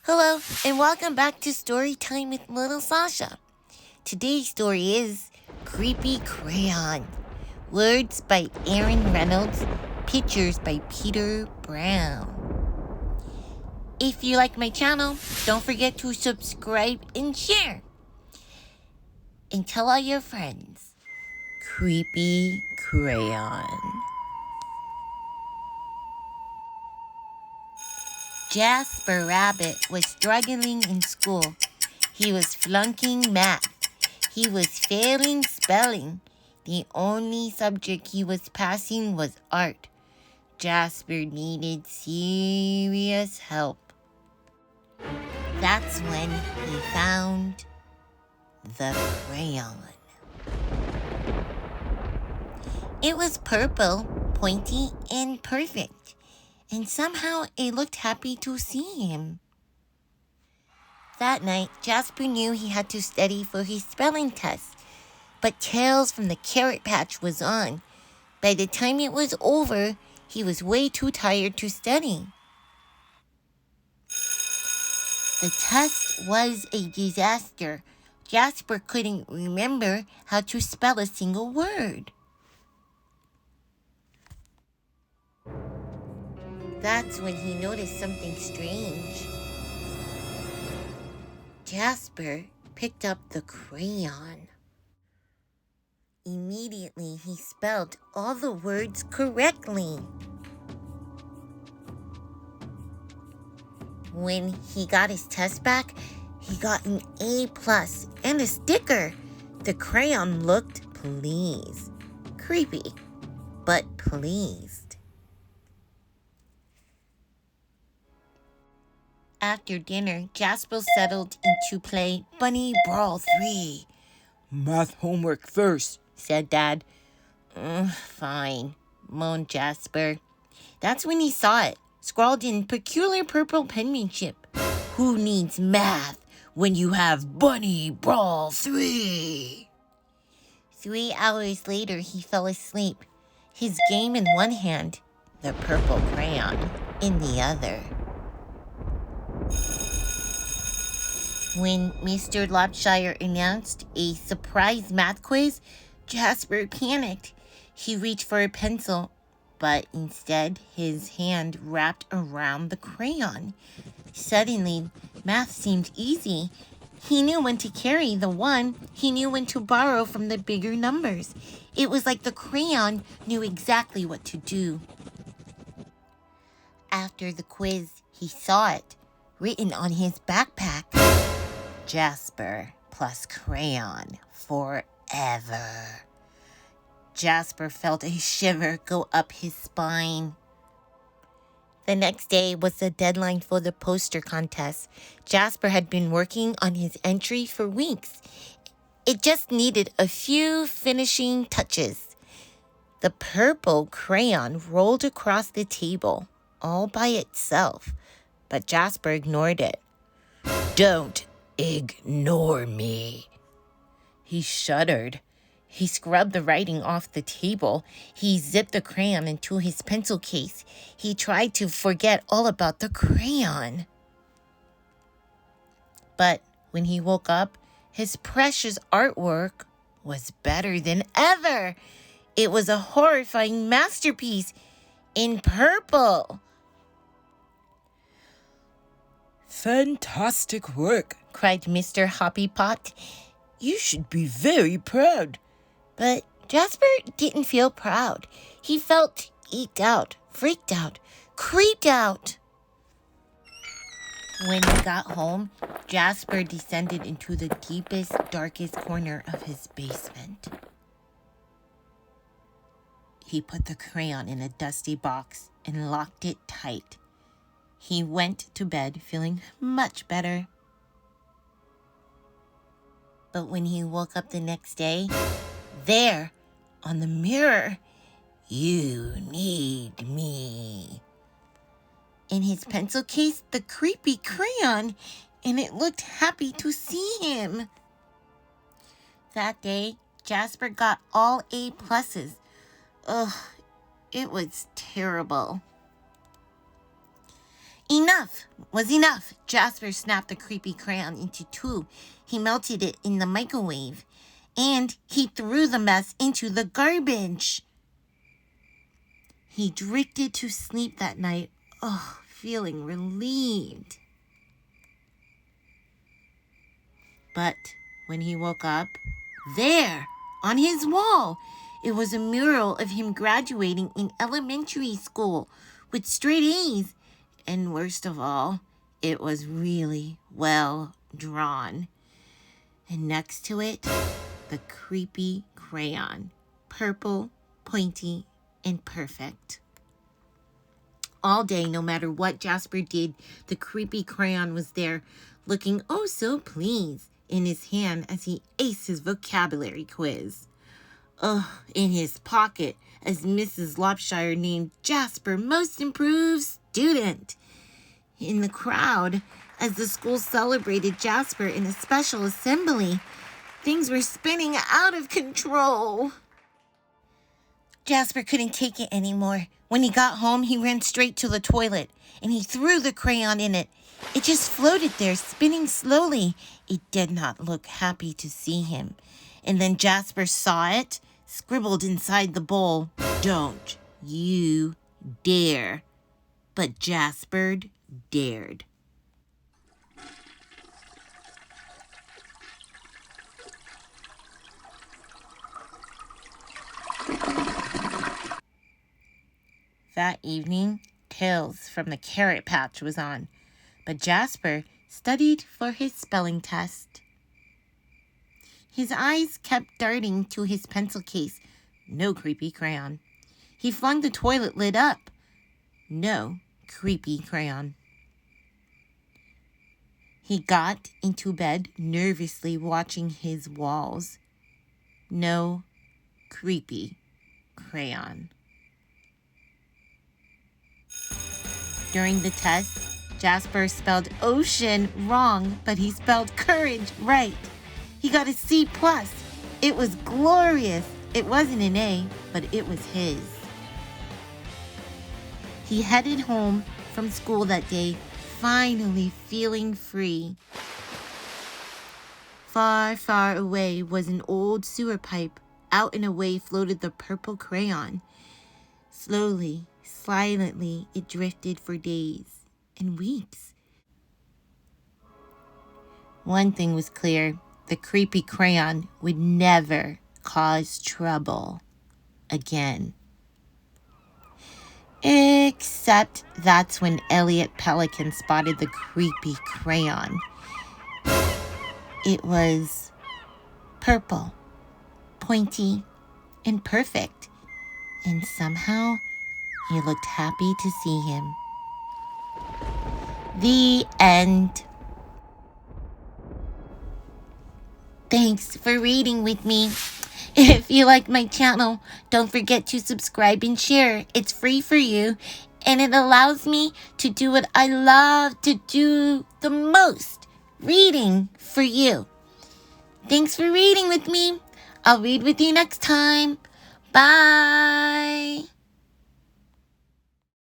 Hello, and welcome back to Story Time with Lil Sasha. Today's story is Creepy Crayon. Words by Aaron Reyonlds, pictures by Peter Brown. If you like my channel, don't forget to subscribe and share. And tell all your friends. Creepy Crayon. Jasper Rabbit was struggling in school. He was flunking math. He was failing spelling. The only subject he was passing was art. Jasper needed serious help. That's when he found the crayon. It was purple, pointy, and perfect. And somehow it looked happy to see him. That night, Jasper knew he had to study for his spelling test. But Tales from the Carrot Patch was on. By the time it was over, he was way too tired to study. The test was a disaster. Jasper couldn't remember how to spell a single word. That's when he noticed something strange. Jasper picked up the crayon. Immediately, he spelled all the words correctly. When he got his test back, he got an A+ and a sticker. The crayon looked pleased. Creepy, but pleased. After dinner, Jasper settled in to play Bunny Brawl 3. Math homework first, said Dad. Fine, moaned Jasper. That's when he saw it, scrawled in peculiar purple penmanship. Who needs math when you have Bunny Brawl 3? 3 hours later, he fell asleep, his game in one hand, the purple crayon in the other. When Mr. Lopshire announced a surprise math quiz, Jasper panicked. He reached for a pencil, but instead his hand wrapped around the crayon. Suddenly, math seemed easy. He knew when to carry the one. He knew when to borrow from the bigger numbers. It was like the crayon knew exactly what to do. After the quiz, he saw it, written on his backpack. Jasper plus crayon forever. Jasper felt a shiver go up his spine. The next day was the deadline for the poster contest. Jasper had been working on his entry for weeks. It just needed a few finishing touches. The purple crayon rolled across the table all by itself, but Jasper ignored it. Don't ignore me. He shuddered. He scrubbed the writing off the table. He zipped the crayon into his pencil case. He tried to forget all about the crayon. But when he woke up, his precious artwork was better than ever. It was a horrifying masterpiece in purple. Fantastic work, cried Mr. Hoppypot. You should be very proud. But Jasper didn't feel proud. He felt eked out, freaked out, creeped out. When he got home, Jasper descended into the deepest, darkest corner of his basement. He put the crayon in a dusty box and locked it tight. He went to bed feeling much better. But when he woke up the next day, there, on the mirror, you need me. In his pencil case, the creepy crayon, and it looked happy to see him. That day, Jasper got all A+. Ugh, it was terrible. Enough was enough. Jasper snapped the creepy crayon into two. He melted it in the microwave, and he threw the mess into the garbage. He drifted to sleep that night, feeling relieved. But when he woke up, there, on his wall, it was a mural of him graduating in elementary school with straight A's. And worst of all, it was really well drawn. And next to it, the creepy crayon, purple, pointy, and perfect. All day, no matter what Jasper did, the creepy crayon was there, looking oh so pleased in his hand as he aced his vocabulary quiz. In his pocket, as Mrs. Lopshire named Jasper Most Improved Student. In the crowd, as the school celebrated Jasper in a special assembly, things were spinning out of control. Jasper couldn't take it anymore. When he got home, he ran straight to the toilet, and he threw the crayon in it. It just floated there, spinning slowly. It did not look happy to see him. And then Jasper saw it, scribbled inside the bowl, "Don't you dare." But Jasper dared. That evening, Tales from the Carrot Patch was on, but Jasper studied for his spelling test. His eyes kept darting to his pencil case. No creepy crayon. He flung the toilet lid up. No creepy crayon. He got into bed, nervously watching his walls. No creepy crayon. During the test, Jasper spelled ocean wrong, but he spelled courage right. He got a C+. It was glorious. It wasn't an A, but it was his. He headed home from school that day, finally feeling free. Far, far away was an old sewer pipe. Out and away floated the purple crayon. Slowly, silently, it drifted for days and weeks. One thing was clear. The creepy crayon would never cause trouble again. Except that's when Elliot Pelican spotted the creepy crayon. It was purple, pointy, and perfect. And somehow, he looked happy to see him. The end. Thanks for reading with me. If you like my channel, don't forget to subscribe and share. It's free for you, and it allows me to do what I love to do the most, reading for you. Thanks for reading with me. I'll read with you next time. Bye.